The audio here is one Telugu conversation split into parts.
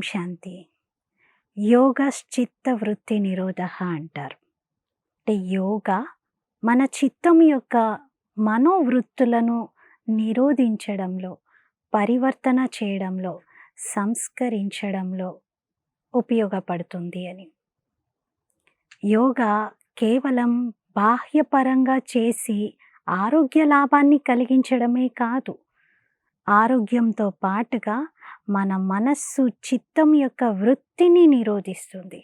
శాంతి. యోగశ్చిత్త వృత్తి నిరోధ అంటారు. అంటే యోగా మన చిత్తం యొక్క మనోవృత్తులను నిరోధించడంలో, పరివర్తన చేయడంలో, సంస్కరించడంలో ఉపయోగపడుతుంది అని. యోగా కేవలం బాహ్యపరంగా చేసి ఆరోగ్య లాభాన్ని కలిగించడమే కాదు, ఆరోగ్యంతో పాటుగా మన మనస్సు, చిత్తం యొక్క వృత్తిని నిరోధిస్తుంది.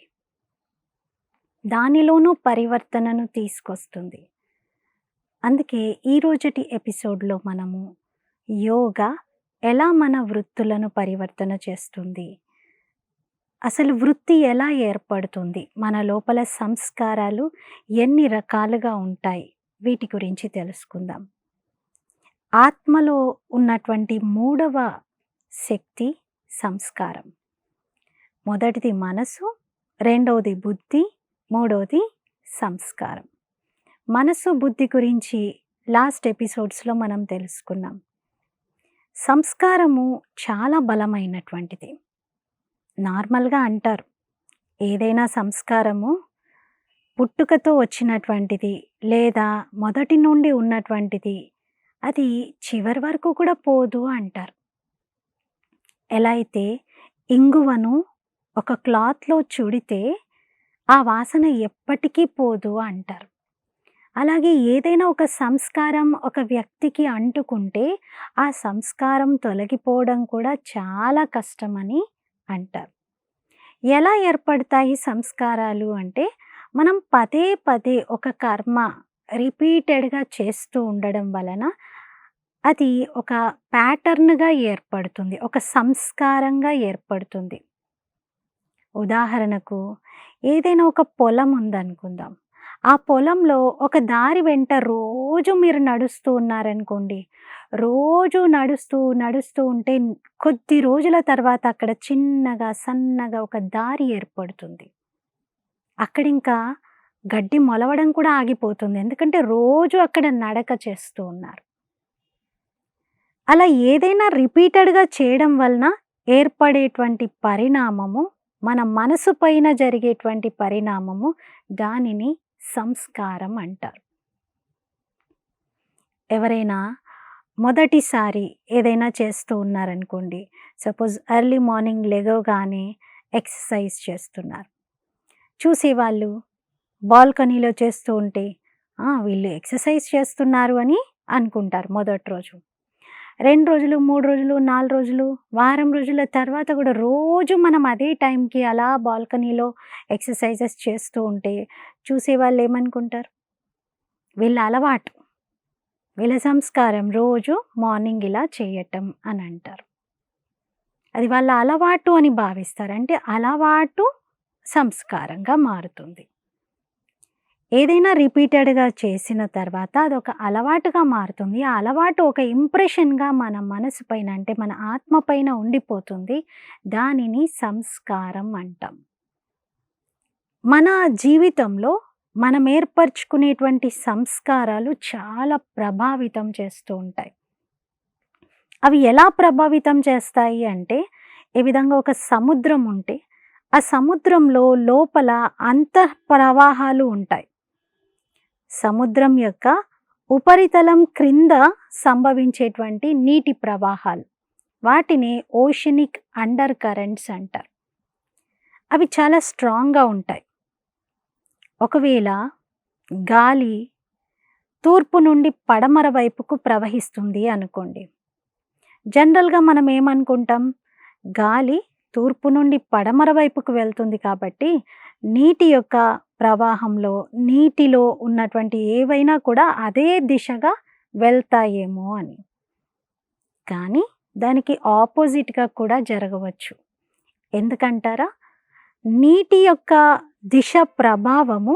దానిలోనూ పరివర్తనను తీసుకొస్తుంది. అందుకే ఈరోజటి ఎపిసోడ్లో మనము యోగా ఎలా మన వృత్తులను పరివర్తన చేస్తుంది, అసలు వృత్తి ఎలా ఏర్పడుతుంది, మన లోపల సంస్కారాలు ఎన్ని రకాలుగా ఉంటాయి, వీటి గురించి తెలుసుకుందాం. ఆత్మలో ఉన్నటువంటి మూడవ శక్తి సంస్కారం. మొదటిది మనసు, రెండవది బుద్ధి, మూడవది సంస్కారం. మనసు, బుద్ధి గురించి లాస్ట్ ఎపిసోడ్స్లో మనం తెలుసుకున్నాం. సంస్కారము చాలా బలమైనటువంటిది. నార్మల్గా అంటారు, ఏదైనా సంస్కారము పుట్టుకతో వచ్చినటువంటిది లేదా మొదటి నుండి ఉన్నటువంటిది, అది చివరి వరకు కూడా పోదు అంటారు. ఎలా అయితే ఇంగువను ఒక క్లాత్లో చుడితే ఆ వాసన ఎప్పటికీ పోదు అంటారు. అలాగే ఏదైనా ఒక సంస్కారం ఒక వ్యక్తికి అంటుకుంటే ఆ సంస్కారం తొలగిపోవడం కూడా చాలా కష్టమని అంటారు. ఎలా ఏర్పడతాయి సంస్కారాలు అంటే, మనం పదే పదే ఒక కర్మ రిపీటెడ్గా చేస్తూ ఉండడం వలన అది ఒక ప్యాటర్న్గా ఏర్పడుతుంది, ఒక సంస్కారంగా ఏర్పడుతుంది. ఉదాహరణకు ఏదైనా ఒక పొలం ఉందనుకుందాం. ఆ పొలంలో ఒక దారి వెంట రోజు మీరు నడుస్తూ ఉన్నారనుకోండి. రోజు నడుస్తూ నడుస్తూ ఉంటే కొద్ది రోజుల తర్వాత అక్కడ చిన్నగా సన్నగా ఒక దారి ఏర్పడుతుంది. అక్కడింకా గడ్డి మొలవడం కూడా ఆగిపోతుంది. ఎందుకంటే రోజు అక్కడ నడక చేస్తూ ఉన్నారు. అలా ఏదైనా రిపీటెడ్గా చేయడం వలన ఏర్పడేటువంటి పరిణామము, మన మనసు పైన జరిగేటువంటి పరిణామము, దానిని సంస్కారం అంటారు. ఎవరైనా మొదటిసారి ఏదైనా చేస్తూ ఉన్నారనుకోండి, సపోజ్ ఎర్లీ మార్నింగ్ లెగవగానే ఎక్సర్సైజ్ చేస్తున్నారు. చూసేవాళ్ళు బాల్కనీలో చేస్తూ ఉంటే వీళ్ళు ఎక్సర్సైజ్ చేస్తున్నారు అని అనుకుంటారు మొదటి రోజు. 2 రోజులు, 3 రోజులు, 4 రోజులు, వారం రోజుల తర్వాత కూడా రోజు మనం అదే టైంకి అలా బాల్కనీలో ఎక్సర్సైజెస్ చేస్తూ ఉంటే చూసేవాళ్ళు ఏమనుకుంటారు, వీళ్ళ అలవాటు, వీళ్ళ సంస్కారం రోజు మార్నింగ్ ఇలా చేయటం అని అంటారు. అది వాళ్ళ అలవాటు అని భావిస్తారు. అంటే అలవాటు సంస్కారంగా మారుతుంది. ఏదైనా రిపీటెడ్గా చేసిన తర్వాత అదొక అలవాటుగా మారుతుంది. ఆ అలవాటు ఒక ఇంప్రెషన్గా మన మనసు పైన, అంటే మన ఆత్మ పైన ఉండిపోతుంది. దానిని సంస్కారం అంటాం. మన జీవితంలో మనం ఏర్పరచుకునేటువంటి సంస్కారాలు చాలా ప్రభావితం చేస్తూ ఉంటాయి. అవి ఎలా ప్రభావితం చేస్తాయి అంటే, ఏ విధంగా ఒక సముద్రం ఉంటే ఆ సముద్రంలో లోపల అంతః ప్రవాహాలు ఉంటాయి. సముద్రం యొక్క ఉపరితలం క్రింద సంభవించేటువంటి నీటి ప్రవాహాలు, వాటిని ఓషనిక్ అండర్ కరెంట్స్ అంటారు. అవి చాలా స్ట్రాంగ్గా ఉంటాయి. ఒకవేళ గాలి తూర్పు నుండి పడమర వైపుకు ప్రవహిస్తుంది అనుకోండి. జనరల్గా మనం ఏమనుకుంటాం, గాలి తూర్పు నుండి పడమర వైపుకు వెళ్తుంది కాబట్టి నీటి యొక్క ప్రవాహంలో, నీటిలో ఉన్నటువంటి ఏవైనా కూడా అదే దిశగా వెళ్తాయేమో అని. కానీ దానికి ఆపోజిట్గా కూడా జరగవచ్చు. ఎందుకంటారా, నీటి యొక్క దిశ ప్రభావము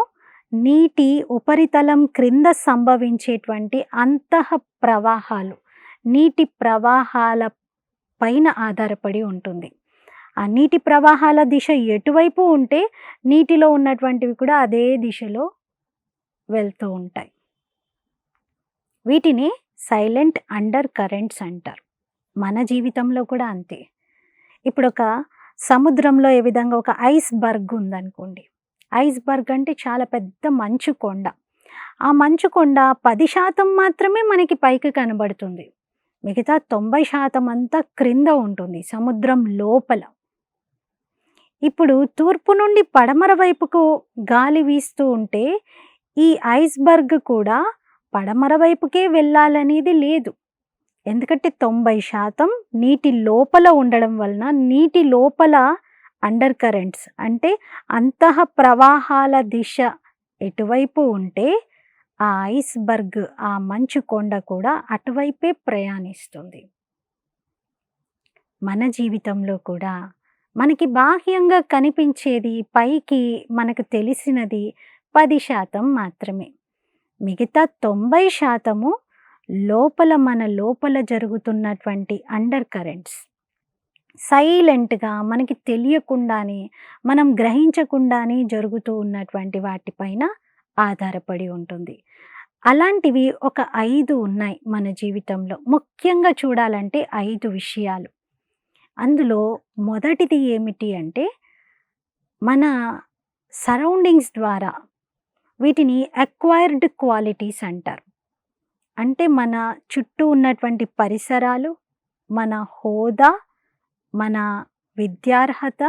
నీటి ఉపరితలం క్రింద సంభవించేటువంటి అంతః ప్రవాహాలు, నీటి ప్రవాహాల పైన ఆధారపడి ఉంటుంది. ఆ నీటి ప్రవాహాల దిశ ఎటువైపు ఉంటే నీటిలో ఉన్నటువంటివి కూడా అదే దిశలో వెళ్తూ ఉంటాయి. వీటిని సైలెంట్ అండర్ కరెంట్స్ అంటారు. మన జీవితంలో కూడా అంతే. ఇప్పుడు ఒక సముద్రంలో ఏ విధంగా ఒక ఐస్‌బర్గ్ ఉందనుకోండి. ఐస్‌బర్గ్ అంటే చాలా పెద్ద మంచు కొండ. ఆ మంచు కొండ 10% మాత్రమే మనకి పైకి కనబడుతుంది. మిగతా 90% అంతా క్రింద ఉంటుంది సముద్రం లోపల. ఇప్పుడు తూర్పు నుండి పడమర వైపుకు గాలి వీస్తూ ఉంటే, ఈ ఐస్‌బర్గ్ కూడా పడమర వైపుకే వెళ్ళాలనేది లేదు. ఎందుకంటే 90% నీటి లోపల ఉండడం వలన, నీటి లోపల అండర్ కరెంట్స్ అంటే అంతః ప్రవాహాల దిశ ఎటువైపు ఉంటే, ఆ ఐస్‌బర్గ్, ఆ మంచు కొండ కూడా అటువైపే ప్రయాణిస్తుంది. మన జీవితంలో కూడా మనకి బాహ్యంగా కనిపించేది, పైకి మనకు తెలిసినది 10% మాత్రమే. మిగతా 90% లోపల మన లోపల జరుగుతున్నటువంటి అండర్ కరెంట్స్. సైలెంట్‌గా మనకి తెలియకుండానే, మనం గ్రహించకుండానే జరుగుతూ ఉన్నటువంటి వాటిపైన ఆధారపడి ఉంటుంది. అలాంటివి ఒక 5 ఉన్నాయి మన జీవితంలో. ముఖ్యంగా చూడాలంటే 5 విషయాలు. అందులో మొదటిది ఏమిటి అంటే, మన సరౌండింగ్స్ ద్వారా వీటిని అక్వైర్డ్ క్వాలిటీస్ అంటారు. అంటే మన చుట్టూ ఉన్నటువంటి పరిసరాలు, మన హోదా, మన విద్యార్హత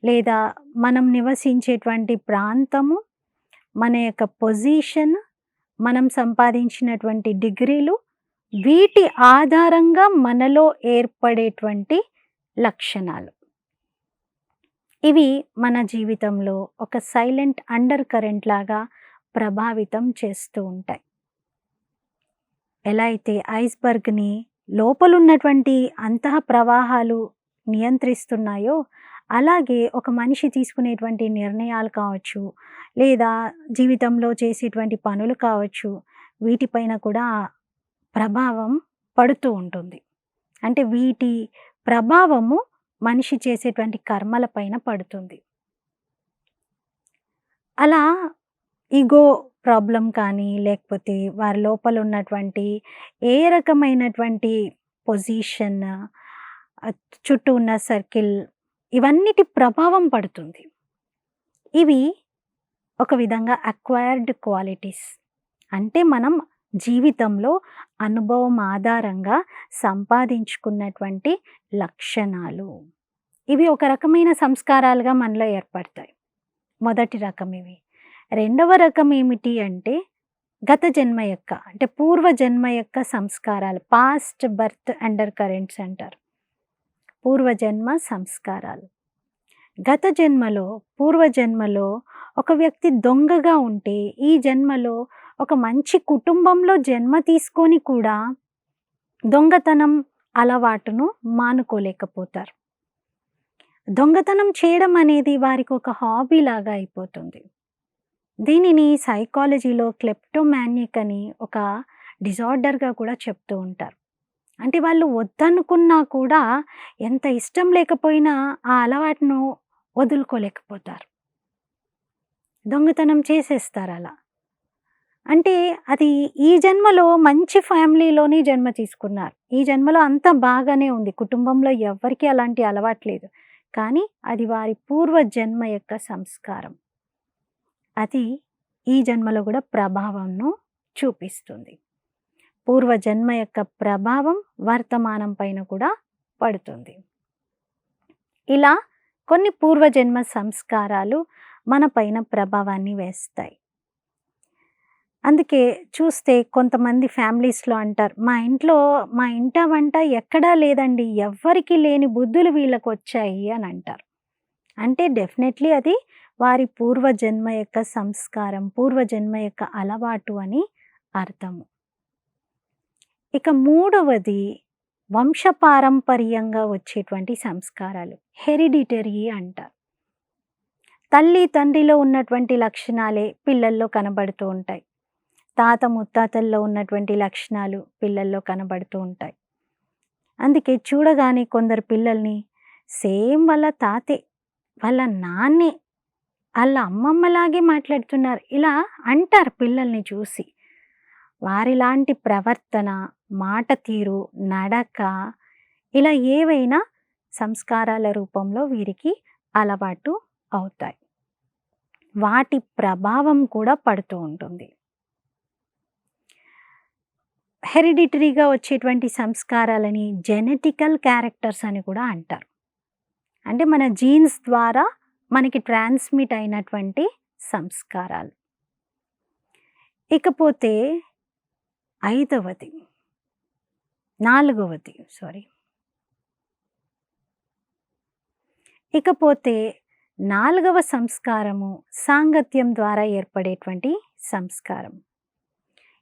లేదా మనం నివసించేటువంటి ప్రాంతము, మన యొక్క పొజిషన్, మనం సంపాదించినటువంటి డిగ్రీలు, వీటి ఆధారంగా మనలో ఏర్పడేటువంటి లక్షణాలు. ఇవి మన జీవితంలో ఒక సైలెంట్ అండర్ కరెంట్ లాగా ప్రభావితం చేస్తూ ఉంటాయి. ఎలా అయితే ఐస్‌బర్గ్‌ని లోపలున్నటువంటి అంతః ప్రవాహాలు నియంత్రిస్తున్నాయో, అలాగే ఒక మనిషి తీసుకునేటువంటి నిర్ణయాలు కావచ్చు, లేదా జీవితంలో చేసేటువంటి పనులు కావచ్చు, వీటిపైన కూడా ప్రభావం పడుతూ ఉంటుంది. అంటే వీటి ప్రభావము మనిషి చేసేటువంటి కర్మల పైన పడుతుంది. అలా ఇగో ప్రాబ్లమ్ కానీ, లేకపోతే వారి లోపల ఉన్నటువంటి ఏ రకమైనటువంటి పొజిషన్, చుట్టూ ఉన్న సర్కిల్, ఇవన్నిటి ప్రభావం పడుతుంది. ఇవి ఒక విధంగా అక్వైర్డ్ క్వాలిటీస్. అంటే మనం జీవితంలో అనుభవం ఆధారంగా సంపాదించుకున్నటువంటి లక్షణాలు. ఇవి ఒక రకమైన సంస్కారాలుగా మనలో ఏర్పడతాయి. మొదటి రకం ఇవి. రెండవ రకం ఏమిటి అంటే, గత జన్మ యొక్క అంటే పూర్వ జన్మ యొక్క సంస్కారాలు. పాస్ట్ బర్త్ అండర్ కరెంట్స్ అంటారు. పూర్వజన్మ సంస్కారాలు. గత జన్మలో, పూర్వజన్మలో ఒక వ్యక్తి దొంగగా ఉంటే, ఈ జన్మలో ఒక మంచి కుటుంబంలో జన్మ తీసుకొని కూడా దొంగతనం అలవాటును మానుకోలేకపోతారు. దొంగతనం చేయడం అనేది వారికి ఒక హాబీ లాగా అయిపోతుంది. దీనిని సైకాలజీలో క్లెప్టోమానిక్ అని ఒక డిజార్డర్‌గా కూడా చెప్తూ ఉంటారు. అంటే వాళ్ళు వద్దనుకున్నా కూడా, ఎంత ఇష్టం లేకపోయినా ఆ అలవాటును వదులుకోలేకపోతారు. దొంగతనం చేసేస్తారలా. అంటే అది ఈ జన్మలో మంచి ఫ్యామిలీలోనే జన్మ తీసుకున్నారు. ఈ జన్మలో అంతా బాగానే ఉంది. కుటుంబంలో ఎవ్వరికీ అలాంటి అలవాటు లేదు. కానీ అది వారి పూర్వ జన్మ యొక్క సంస్కారం. అది ఈ జన్మలో కూడా ప్రభావంను చూపిస్తుంది. పూర్వ జన్మ యొక్క ప్రభావం వర్తమానం పైన కూడా పడుతుంది. ఇలా కొన్ని పూర్వజన్మ సంస్కారాలు మన పైన ప్రభావాన్ని వేస్తాయి. అందుకే చూస్తే కొంతమంది ఫ్యామిలీస్‌లో అంటారు, మా ఇంట వంట ఎక్కడా లేదండి. ఎవ్వరికీ లేని బుద్ధులు వీళ్ళకొచ్చాయి అని అంటారు. అంటే డెఫినెట్‌లీ అది వారి పూర్వజన్మ యొక్క సంస్కారం, పూర్వజన్మ యొక్క అలవాటు అని అర్థము. ఇక మూడవది వంశపారంపర్యంగా వచ్చేటువంటి సంస్కారాలు. హెరిడిటరీ అంటారు. తల్లి, తండ్రిలో ఉన్నటువంటి లక్షణాలే పిల్లల్లో కనబడుతూ ఉంటాయి. తాత, ముత్తాతల్లో ఉన్నటువంటి లక్షణాలు పిల్లల్లో కనబడుతూ ఉంటాయి. అందుకే చూడగానే కొందరు పిల్లల్ని సేమ్ వాళ్ళ తాతే, వాళ్ళ నాన్నే, ఆళ్ళ అమ్మమ్మలాగే మాట్లాడుతున్నారు. ఇలా అంటారు పిల్లల్ని చూసి. వారిలాంటి ప్రవర్తన, మాట తీరు, నడక ఇలా ఏవైనా సంస్కారాల రూపంలో వీరికి అలవాటు అవుతాయి. వాటి ప్రభావం కూడా పడుతూ ఉంటుంది. హెరిడిటరీగా వచ్చేటువంటి సంస్కారాలని జెనెటికల్ క్యారెక్టర్స్ అని కూడా అంటారు. అంటే మన జీన్స్ ద్వారా మనకి ట్రాన్స్మిట్ అయినటువంటి సంస్కారాలు. ఇకపోతే ఐదవది, నాలుగవది ఇకపోతే నాలుగవ సంస్కారము సాంగత్యం ద్వారా ఏర్పడేటువంటి సంస్కారం.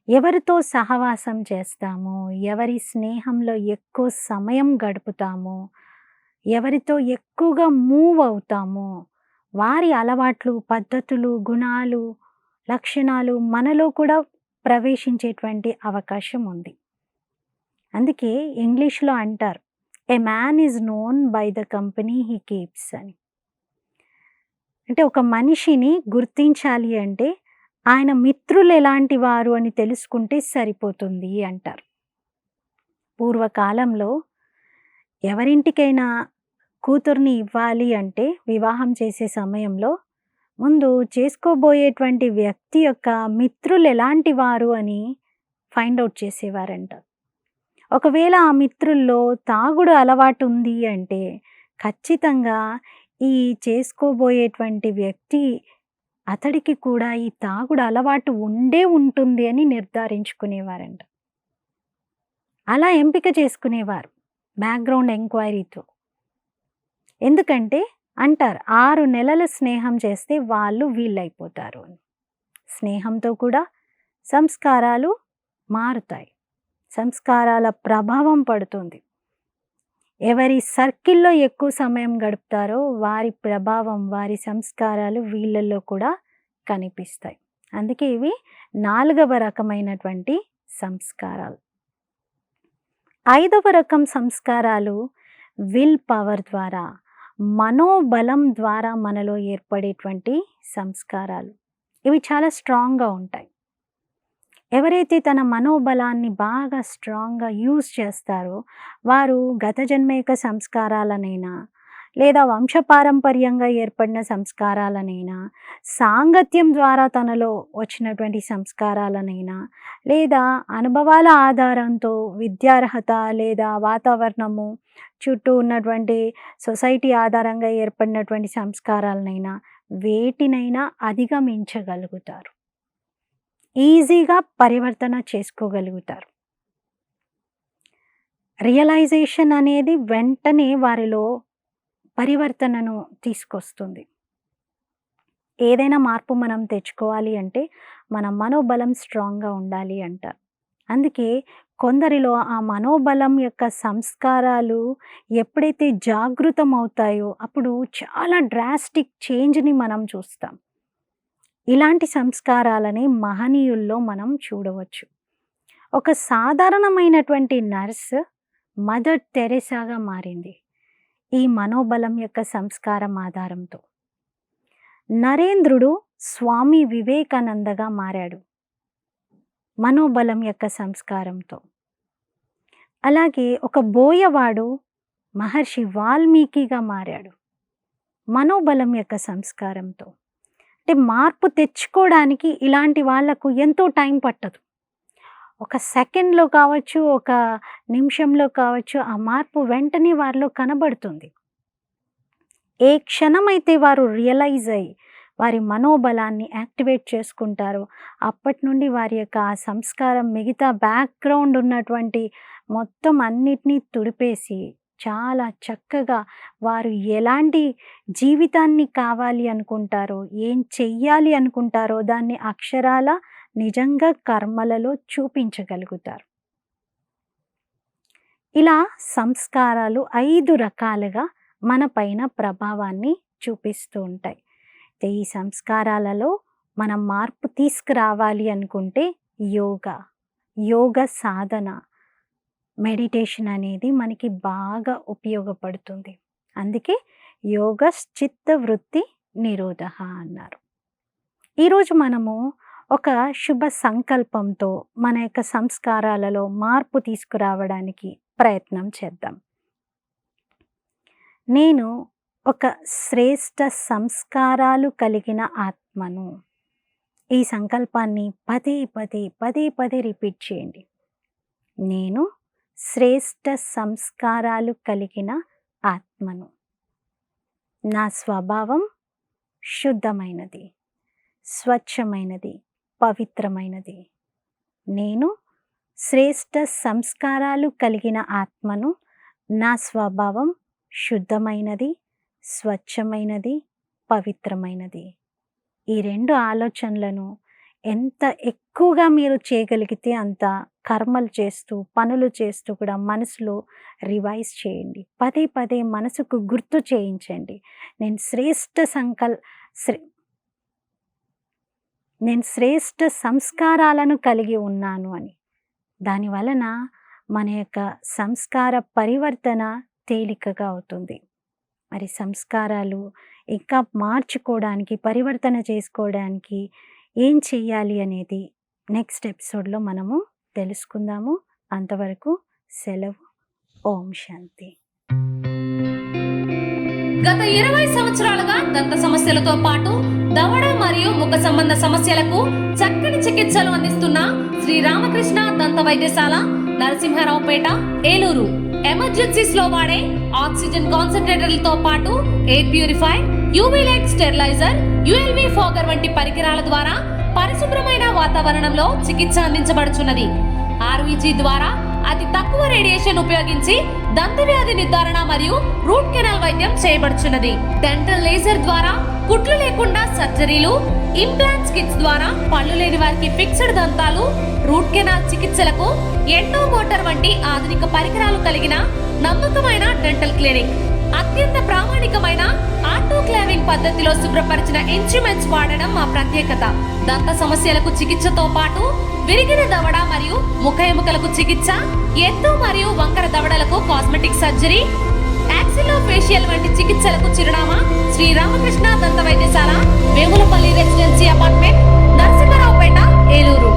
ఎవరితో సహవాసం చేస్తామో, ఎవరి స్నేహంలో ఎక్కువ సమయం గడుపుతామో, ఎవరితో ఎక్కువగా మూవ్ అవుతామో, వారి అలవాట్లు, పద్ధతులు, గుణాలు, లక్షణాలు మనలో కూడా ప్రవేశించేటువంటి అవకాశం ఉంది. అందుకే ఇంగ్లీష్‌లో అంటారు, "a man is known by the company he keeps" అని. అంటే ఒక మనిషిని గుర్తించాలి అంటే ఆయన మిత్రులు ఎలాంటి వారు అని తెలుసుకుంటే సరిపోతుంది అంటారు. పూర్వకాలంలో ఎవరింటికైనా కూతుర్ని ఇవ్వాలి అంటే వివాహం చేసే సమయంలో ముందు చేసుకోబోయేటువంటి వ్యక్తి యొక్క మిత్రులు ఎలాంటి వారు అని ఫైండ్ ఔట్ చేసేవారంట. ఒకవేళ ఆ మిత్రుల్లో తాగుడు అలవాటు ఉంది అంటే ఖచ్చితంగా ఈ చేసుకోబోయేటువంటి వ్యక్తి అతడికి కూడా ఈ తాగుడు అలవాటు ఉంటుంది అని నిర్ధారించుకునేవారంట. అలా ఎంపిక చేసుకునేవారు బ్యాక్‌గ్రౌండ్ ఎంక్వైరీతో. ఎందుకంటే అంటారు 6 నెలల స్నేహం చేస్తే వాళ్ళు వీళ్ళైపోతారు అని. స్నేహంతో కూడా సంస్కారాలు మారుతాయి. సంస్కారాల ప్రభావం పడుతుంది. ఎవరి సర్కిల్‌లో ఎక్కువ సమయం గడుపుతారో వారి ప్రభావం, వారి సంస్కారాలు వీళ్ళల్లో కూడా కనిపిస్తాయి. అందుకే ఇవి 4వ రకమైనటువంటి సంస్కారాలు. 5వ రకం సంస్కారాలు విల్ పవర్ ద్వారా, మనోబలం ద్వారా మనలో ఏర్పడేటువంటి సంస్కారాలు. ఇవి చాలా స్ట్రాంగ్‌గా ఉంటాయి. ఎవరైతే తన మనోబలాన్ని బాగా స్ట్రాంగ్‌గా యూజ్ చేస్తారో వారు గత జన్మేక సంస్కారాలనైనా, లేదా వంశపారంపర్యంగా ఏర్పడిన సంస్కారాలనైనా, సాంగత్యం ద్వారా తనలో వచ్చినటువంటి సంస్కారాలనైనా, లేదా అనుభవాల ఆధారంతో విద్యార్హత లేదా వాతావరణము, చుట్టూ ఉన్నటువంటి సొసైటీ ఆధారంగా ఏర్పడినటువంటి సంస్కారాలనైనా వేటినైనా అధిగమించగలుగుతారు. ఈజీగా పరివర్తన చేసుకోగలుగుతారు. రియలైజేషన్ అనేది వెంటనే వారిలో పరివర్తనను తీసుకొస్తుంది. ఏదైనా మార్పు మనం తెచ్చుకోవాలి అంటే మన మనోబలం స్ట్రాంగ్‌గా ఉండాలి అంటారు. అందుకే కొందరిలో ఆ మనోబలం యొక్క సంస్కారాలు ఎప్పుడైతే జాగృతం అవుతాయో అప్పుడు చాలా డ్రాస్టిక్ చేంజ్‌ని మనం చూస్తాం. ఇలాంటి సంస్కారాలని మహనీయుల్లో మనం చూడవచ్చు. ఒక సాధారణమైనటువంటి నర్స్ మదర్ తెరెసాగా మారింది ఈ మనోబలం యొక్క సంస్కారం ఆధారంతో. నరేంద్రుడు స్వామి వివేకానందగా మారాడు మనోబలం యొక్క సంస్కారంతో. అలాగే ఒక బోయవాడు మహర్షి వాల్మీకిగా మారాడు మనోబలం యొక్క సంస్కారంతో. అంటే మార్పు తెచ్చుకోవడానికి ఇలాంటి వాళ్ళకు ఎంతో టైం పట్టదు. ఒక సెకండ్‌లో కావచ్చు, ఒక నిమిషంలో కావచ్చు, ఆ మార్పు వెంటనే వారిలో కనబడుతుంది. ఏ క్షణమైతే వారు రియలైజ్ అయ్యి వారి మనోబలాన్ని యాక్టివేట్ చేసుకుంటారో అప్పటి నుండి వారి యొక్క ఆ సంస్కారం మిగతా బ్యాక్‌గ్రౌండ్ ఉన్నటువంటి మొత్తం అన్నిటిని తుడిపేసి చాలా చక్కగా వారు ఎలాంటి జీవితాన్ని కావాలి అనుకుంటారో, ఏం చెయ్యాలి అనుకుంటారో దాన్ని అక్షరాల నిజంగా కర్మలలో చూపించగలుగుతారు. ఇలా సంస్కారాలు 5 రకాలుగా మన పైన ప్రభావాన్ని చూపిస్తూ ఉంటాయి. అయితే ఈ సంస్కారాలలో మనం మార్పు తీసుకురావాలి అనుకుంటే యోగ సాధన, మెడిటేషన్ అనేది మనకి బాగా ఉపయోగపడుతుంది. అందుకే యోగశ్చిత్త వృత్తి నిరోధః అన్నారు. ఈరోజు మనము ఒక శుభ సంకల్పంతో మన యొక్క సంస్కారాలలో మార్పు తీసుకురావడానికి ప్రయత్నం చేద్దాం. నేను ఒక శ్రేష్ఠ సంస్కారాలు కలిగిన ఆత్మను. ఈ సంకల్పాన్ని పదే పదే పదే పదే రిపీట్ చేయండి. నేను శ్రేష్ఠ సంస్కారాలు కలిగిన ఆత్మను. నా స్వభావం శుద్ధమైనది, స్వచ్ఛమైనది, పవిత్రమైనది. నేను శ్రేష్ఠ సంస్కారాలు కలిగిన ఆత్మను. నా స్వభావం శుద్ధమైనది, స్వచ్ఛమైనది, పవిత్రమైనది. ఈ 2 ఆలోచనలను ఎంత ఎక్కువగా మీరు చేయగలిగితే అంత కర్మలు చేస్తూ, పనులు చేస్తూ కూడా మనసులో రివైజ్ చేయండి. పదే పదే మనసుకు గుర్తు చేయించండి. నేను శ్రేష్ఠ నేను శ్రేష్ఠ సంస్కారాలను కలిగి ఉన్నాను అని. దాని వలన మన యొక్క సంస్కార పరివర్తన తేలికగా అవుతుంది. మరి సంస్కారాలు ఇంకా మార్చుకోవడానికి, పరివర్తన చేసుకోవడానికి ఏం చెయ్యాలి అనేది నెక్స్ట్ ఎపిసోడ్లో మనము తెలుసుకుందాము. అంతవరకు సెలవు. ఓం శాంతి. గత 20 సంవత్సరాలుగా దంత సమస్యలతో పాటు దవడ మరియు ముఖ సంబంధ సమస్యలకు చక్కని చికిత్సలు అందిస్తున్న శ్రీ రామకృష్ణ దంత వైద్యశాల, నరసింహారావుపేట, ఏలూరు. ఎమర్జెన్సీస్ లో వాడే ఆక్సిజన్ కాన్సంట్రేటర్లతో పాటు air purifier, UV light steriliser, ULV fogger వంటి పరికరాల ద్వారా పరిశుభ్రమైన వాతావరణంలో చికిత్స అందించబడుచున్నది. ఆర్వీజీ ద్వారా అతి తక్కువ రేడియేషన్ ఉపయోగించి దంత వ్యాధి నిర్ధారణ మరియు రూట్ కెనాల్ వైద్యం చేయబడుచున్నది. డెంటల్ లేజర్ ద్వారా కుట్లు లేకుండా సర్జరీలు, ఇంప్లాంట్స్ కిట్స్ ద్వారా పళ్ళు లేని వారికి ఫిక్స్డ్ దంతాలు, రూట్ కెనాల్ చికిత్సలకు ఎండో మోటార్ వంటి ఆధునిక పరికరాలు కలిగిన నమ్మకమైన డెంటల్ క్లినిక్. అత్యంత ప్రామాణికమైన ఆటోక్లావింగ్ పద్ధతిలో శుభ్రపరిచిన ఇన్స్ట్రుమెంట్స్ వాడడం మా ప్రత్యేకత. దంత సమస్యలకు చికిత్సతో పాటు విరిగిన దవడ మరియు ముఖ ఎముకలకు చికిత్స, ఎత్తు మరియు వంకర దవడలకు కాస్మెటిక్ సర్జరీ, యాక్సిలోఫేషియల్ వంటి చికిత్సలకు చిరునామా శ్రీ రామకృష్ణ దంత వైద్యశాల, వేములపల్లి రెసిడెన్సీ అపార్ట్మెంట్, నరసింహారావుపేట, ఏలూరు.